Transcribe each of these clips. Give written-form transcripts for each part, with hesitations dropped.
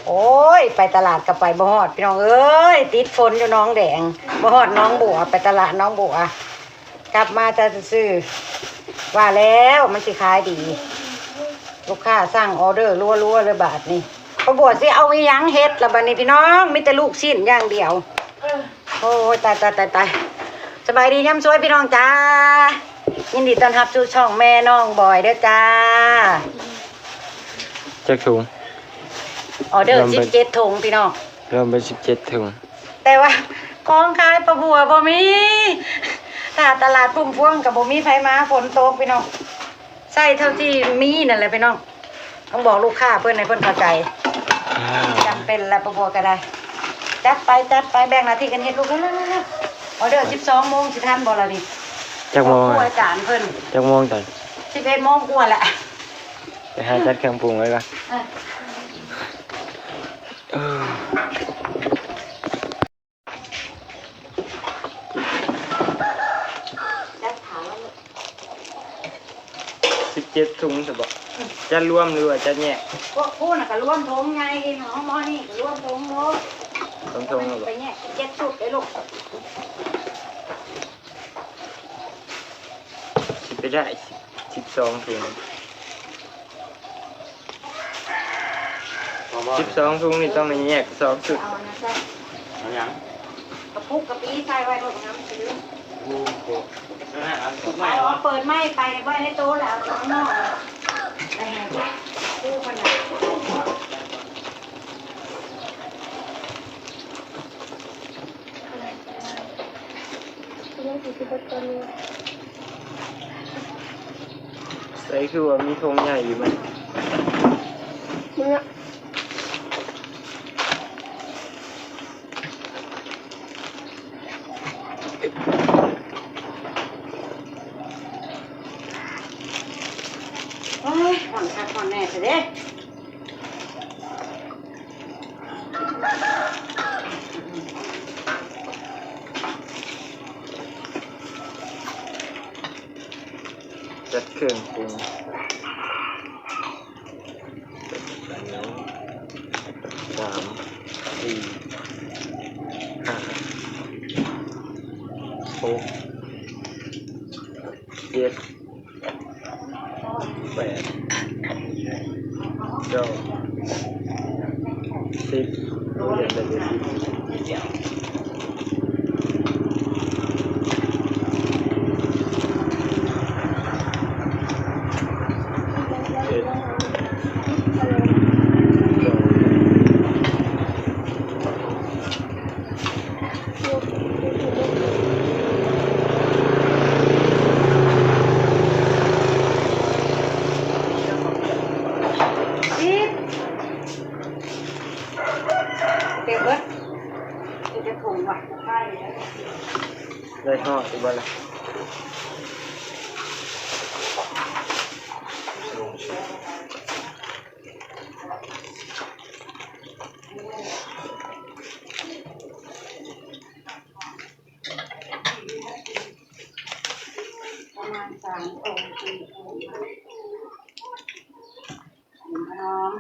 โอ้ยไปตลาดกับไปบ่ฮอดพี่น้องเอ้ยติดฝนอยู่น้องแดงบ่ฮอดน้องบัวไปตลาดน้องบัวกลับมาจะซื้อว่าแล้วมันสิขายดีลูกค้าสั่งออเดอร์รัวๆเลยบาทนี่พอบัวสิเอาอีหยังเฮ็ดละบัดนี้พี่น้องมีแต่ลูกชิ้นอย่างเดียวโอ้ยตายสบายดีย่ำสวยพี่น้องจ้ายินดีต้อนรับสู่ช่องแม่น้องบอยเด้อจ้าจักถุงออเดอร์17ถุงพี่น้องเริ่มเป็น17ถุงแต่ว่าของขายประบัวบ่มีถ้าตลาดพุ่มพวงกับบ่มีไผมาฝนตกพี่น้องใส่เท่าที่มีนั่นแหละพี่น้องต้องบอกลูกค้าเพิ่นให้เพิ่นเข้าใจจำเป็นแล้วประบัวก็ได้จัดไปแบ่งหน้าที่กันเฮ็ดลูกแล้วออเดอร์12โมงสิทันบ่ล่ะนี่จักโมงอาจารย์เพิ่นจักโมงตอน11โมงกว่าแหละไปหาจัดเครื่องปรุงไว้ก่อน17ถุงสิบ่จะรวมหรือว่าจะแยกพวกผู้น่ะก็รวมถุงไงน้องหมอนี่ก็รวมถุงโลถุงไปแยก7ชุดเลยลูกสิไปได้12ถุง12ถุงนี่ต้องแยก2ชุดเอาหยังกระปุกกระปีใส่ไว้ลูกน้ำซื้อเอาเปิดไม้ไปไว้ในโต๊ะแล้วข้างนอกได้ไงคู่ขนาดใส่คือว่ามีธงใหญ่อยู่ไหมเนี่ยโอ้ยผ่อนคักผ่อนแน่สิเด้จัดเครื่องปรุง3 4 5 6 7 8 9 10รู้อย่างไรเดี๋ยวได้ห่ออีกบ้างละประมาณ3 องค์ 4 องค์น้อง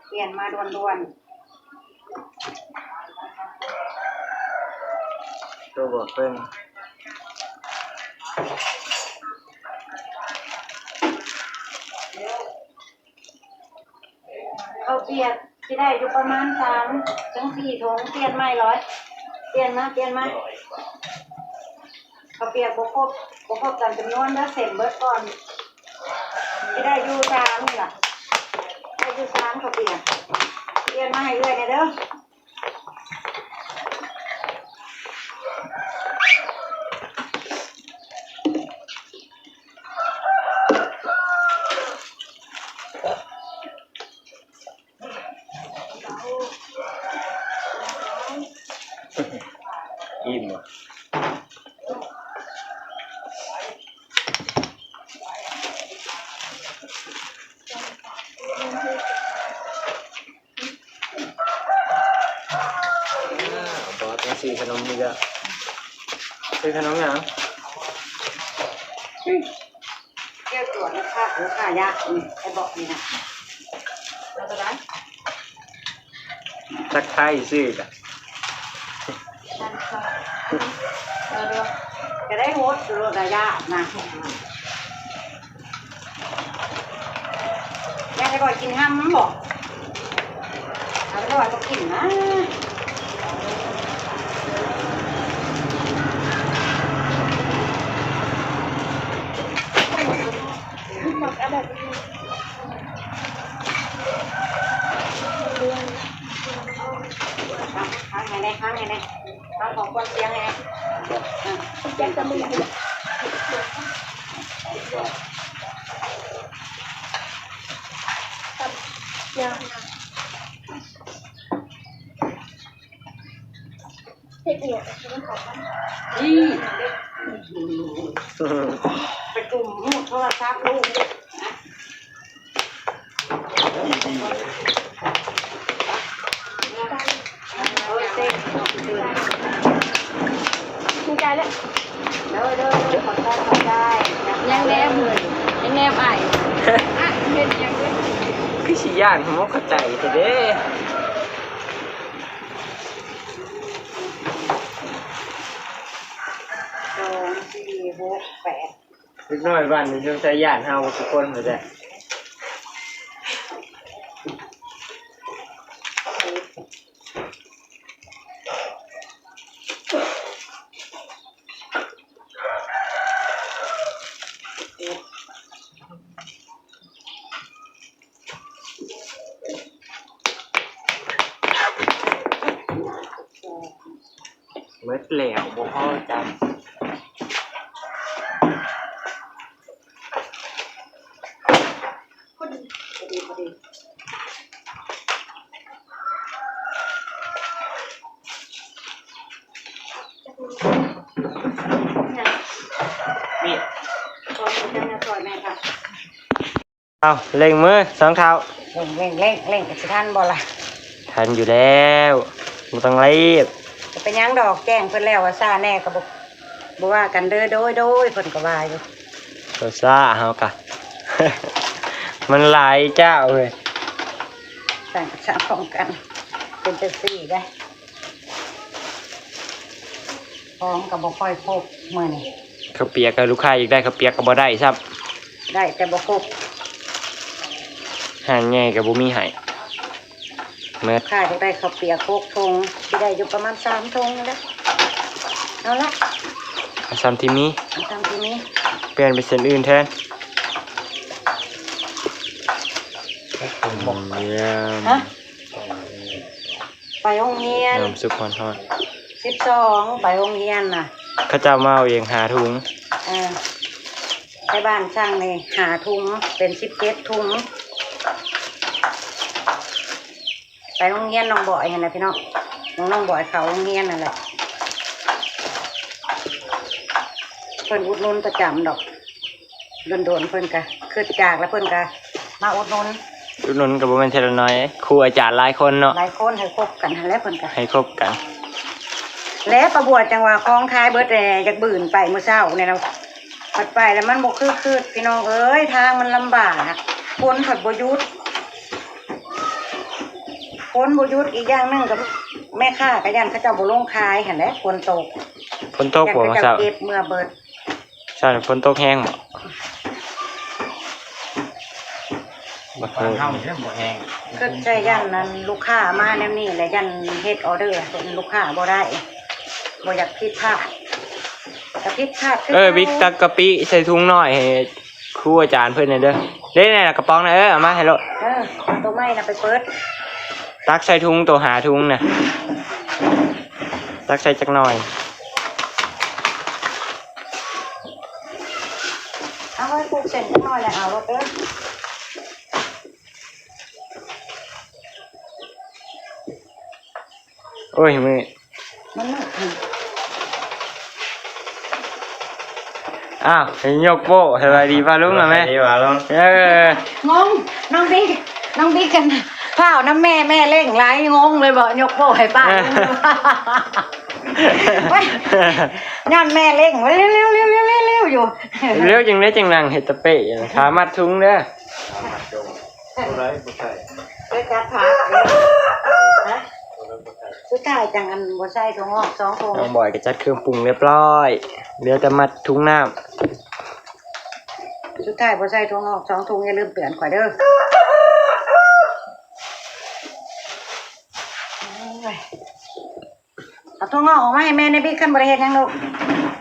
เปลี่ยนมาด่วนตัวบอกเป็นเอาเปลี่ยนที่ได้อยู่ประมาณ3 ถึง 4 ถุงเปลี่ยนไม่100เปลี่ยนมาเขาเปลี่ยนบ่ครบตามจำนวนแล้วเสร็จเบิดก่อนที่ได้อยู่3นี่ล่ะได้อยู่3เขาเปลี่ยนมาให้เรื่อยเนี่ยเด้ออิ่มอ่ะบอสมาซื้อขนมนี่ก็ซื้อขนมยังเกี่ยวตัวลูกค้ายากไอ้บอกนี่นะแล้วก็ได้ ตะไคร้ซื้อกัน จะได้งดโรดายานะแม่จะก่อยกินห้ำบอกเอาไปก่อยก็กินนะข้างไงเนี่ยข้างไงเนี่ยข้างของคนเสียงไงเสียงจะมือไปกลุ่มหูโทรศัพท์ลูกมีใจแล้วเด้อขอใจยังแนบเลยยังแนบไอ้เห็นยังเลย คือสิย่านผมเข้าใจแต่เด้2 4 6 8เล็กน้อยบ้านนี้ต้องใช้ย่านเฮาทุกคนเหมือนกันเมื่อแล้วบ่พอจำพอดี นี่ ซอยจะซอยแม่ค่ะ เอาเล่งมือสองเท้า เร่งกับสิท่านบ่ล่ะ ทันอยู่แล้วไม่ต้องรีบ จะเป็นยังดอกแจ้งเพิ่นแล้วว่าซาแน่ก็บ่ว่ากันเด้อโดยเพิ่นก็ว่าอยู่ ตัวซ่าเฮากะ มันหลายเจ้าเลย สั่งสามของกันเป็นจังซี่ได้ของก็บ่ค่อยพบมื้อนี้ ข้าวเปียกกับลูกค้าอีกได้ข้าวเปียกก็บ่ได้ซับ ได้แต่บ่ครบ ห่างแง่กับบ่มีให้เมื่อ ค่าจะได้ข้าวเปียก6 ถุงสิได้อยู่ประมาณ3 ถุงนี่แหละเอาละ ซ้ำที่มี เอาตามที่นี้ เปลี่ยนเป็นเส้นอื่นแทนเยี่ยม ฮะไปโรงเรียน น้ำซุปฮอน 12ไปโรงเรียนน่ะ ๆเขาเจ้ามาเอาเองหาถุง ไปบ้านช่างนี่หาถุงเป็น17 ถุงไปโรงเรียนน้องบ่อยเห็นไหมพี่น้องน้องบ่อยเขาโรงเรียนนั่นแหละเพิ่นอุดหนุนประจำดอกโดนเพิ่นกะขึ้นจากแล้วเพิ่นกะมาอุดหนุน อุดหนุนกับบ่แม่นเทละน้อยครูอาจารย์หลายคนเนาะ หลายคนให้ครบกันหั้นแหล้วเพิ่นกะ ให้ครบกัน แล้วประบวชจังหวะคล้องท้ายเบิดแอยากบื่นไปมื้อเช้าเนี่ยเราปัดไปแล้วมันบ่คือพี่น้องเอ้ยทางมันลำบากคนผัดบ่หยุดคนบ่หยุดอีกอย่างหนึงกับแม่ค้าก็ยันเขาเจ้าบ่ลงขายหั่นแหละฝนตก ฝนตกบ่ ยัน มา เขา เช้า เจ้าเก็บเมื่อเบิด ใช่ฝนตกแห้งบ่เฮาเนี่ยบ่แห้ง ก็ใช่ยันนั้นลูกค้ามาแนวนี้แหละยันเฮ็ดออเดอร์เป็นลูกค้าบ่ได้บ่อยากผิดพลาดก็ผิดพลาดคือ บิ๊กตักกะปิใส่ถุงน้อยให้ครูอาจารย์เพิ่นหน่อยเด้อเด้ในกระป๋องน่ะเอามาให้โลด ตัวไม้น่ะไปเปิด ตักใส่ถุงตัวหาถุงน่ะตักใส่จักหน่อย เอาไว้ปลูกเส้นจักหน่อยแล้วเอารถเด้อ โอ้ยมือ มันมืด อ้าวเห็นยกโป้สบายดีป่ะลุงอ่ะแม่ดีป่ะลุงงงน้องบิ๊กกันเผาน้ำแม่เร่งไล่งงเลยบอกยกโป้ให้ป้าย้อนแม่เร่งเร็วอยู่ เร็วจังเลยจังนังเห็ดตะเปะขามัดถุงเด้อ ไปจัดผักฮะ สุดท้ายจังอันบ่ใส่ถั่วงอก2ถุง น้องบอยก็จัดเครื่องปรุงเรียบร้อยเหลือแต่มัดถุงน้ สุดท้ายบ่ใส่ถั่วงอก2ถุงอย่าลืมเตือนข่อยเด้อเอาถั่วงอกออกมาให้แม่ในพี่ขึ้นบ่ได้เฮ็ดหยังลูก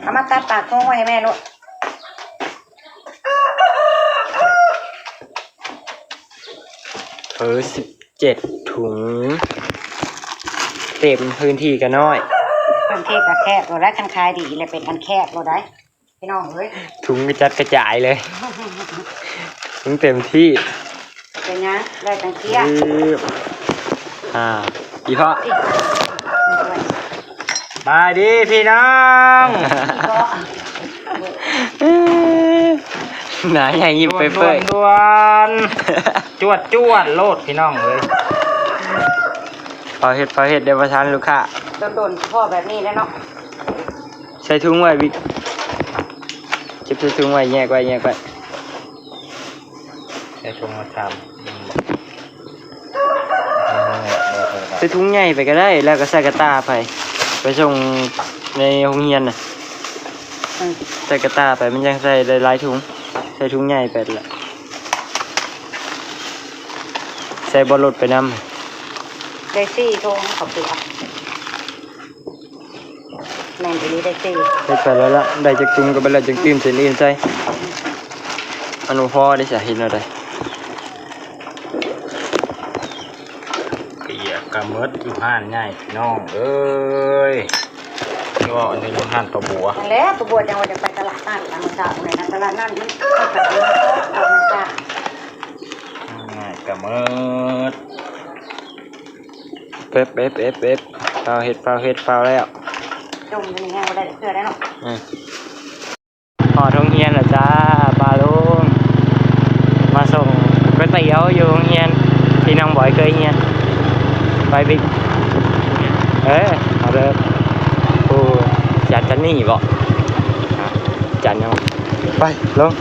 เอามาตัดปากถั่วไว้ให้แม่ลูก 17 ถุง เต็มพื้นที่กันน้อย เพิ่นเทกะแคบบ่ได้คันขายดีเลยเป็นอันแคบบ่ได้พี่น้องเอ้ย ถุงกระจัดกระจายเลย ถุงเต็มที่ เป็นหยังได้ตังเที่ย อีพ่อ บายดีพี่น้อง หนาใหญ่ยิ้มไปเปื่อย ด่วนจวดโลดพี่น้องเลย พอเห็ดเดี๋ยวประทานลูกค้า โดนพ่อแบบนี้แล้วเนาะ ใส่ถุงไว้บิ๊กเก็บใส่ถุงไว้แยกไว้ ใช้ชงมาท ใส่ถุงใหญ่ไปก็ได้ แล้วก็ใส่กระตาไปส่งในโรงเรียนน่ะ ใส่กระตาไปมันยังใส่ได้หลายถุง ใส่ถุงใหญ่ไปละใส่บอลลดไปนำ ได้4ถุงขอบคุณครับแม่นอีหลีได้4 ได้ไปแล้วละได้จากถุงก็ไปแล้วจากตื้มเส้นอื่นใส่อนุพอได้สาเหตุอะไร ำเปียกกระมดอยู่ห้านง่ายพี่น้องเอ้ยก็อันนี้อยู่ห้านตัวบัว นั่นแหละตัวบัวจังว่าจะไปตลาดนั่นตามเจ้าในนั้นตลาดนั่นมันก็แบบนี้เอามาจ้า ง่ายกระมด เป๊บเปล่าเห็ดแล้ว จมอยู่นี่แห้งบ่ได้เพื่อได้เนาะ หอโรงเรียนเหรอจ้าปลาลุงมาส่งก๋วยเตี๋ยวอยู่โรงเรียนที่น้องบอยเคยเรียนไปบิ๊กเอาเลยผู้จันนี่บอกจันยังไปลง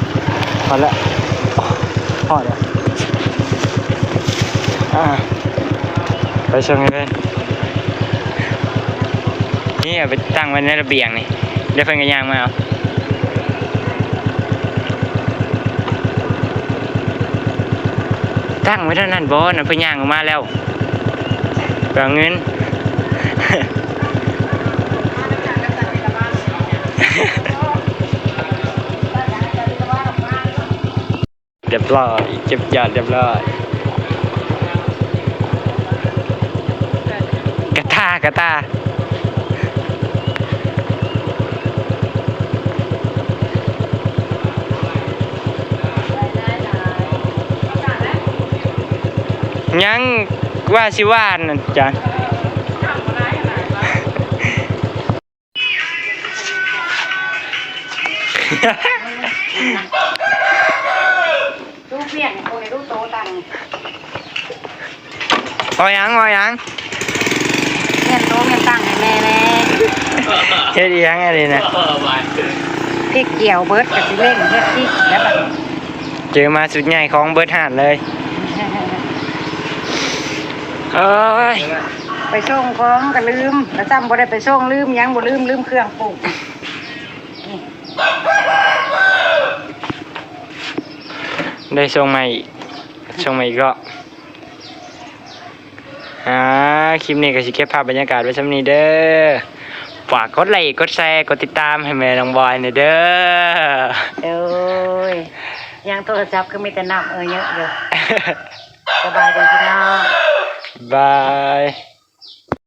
พอแล้วพอแล้วไปส่งให้เพื่อนนี่เอาไปตั้งไว้ในระเบียงนี่เดี๋ยวเพื่อนก็ย่างมาเอาตั้งไว้เท่านั้นบอสนะเพื่อย่างออกมาแล้วเปล่าเงิน เรียบร้อยเก็บยอดเรียบร้อยกระตายังว่าสิว่านน่ะจ้ะ ดูเปลี่ยนคนในดูโตตัง เอายัง เปลี่ยนโตเปลี่ยนตังให้แม่แน่ เฮ็ดอีหยังอะไรนะ พริกเกี่ยวเบิดกับสิเล่งเฮ็ดพริกแล้วแบบ เจอมาสุดใหญ่ของเบิร์ดหาดเลยเอ้ย ไปส่งของก็ลืมแล้วจำบ่ได้ไปส่งลืมยังบ่ลืมเครื่องปรุง ได้ส่งใหม่อีกรอบคลิปนี้ก็สิเก็บภาพบรรยากาศไว้สำนี้เด้อฝากกดไลค์กดแชร์กดติดตามให้แม่น้องบอยหน่อยเด้อ เอ้ยยังโทรศัพท์ก็มีแต่น้ำเยอะอยู่สบายดีพี่น้อง บาย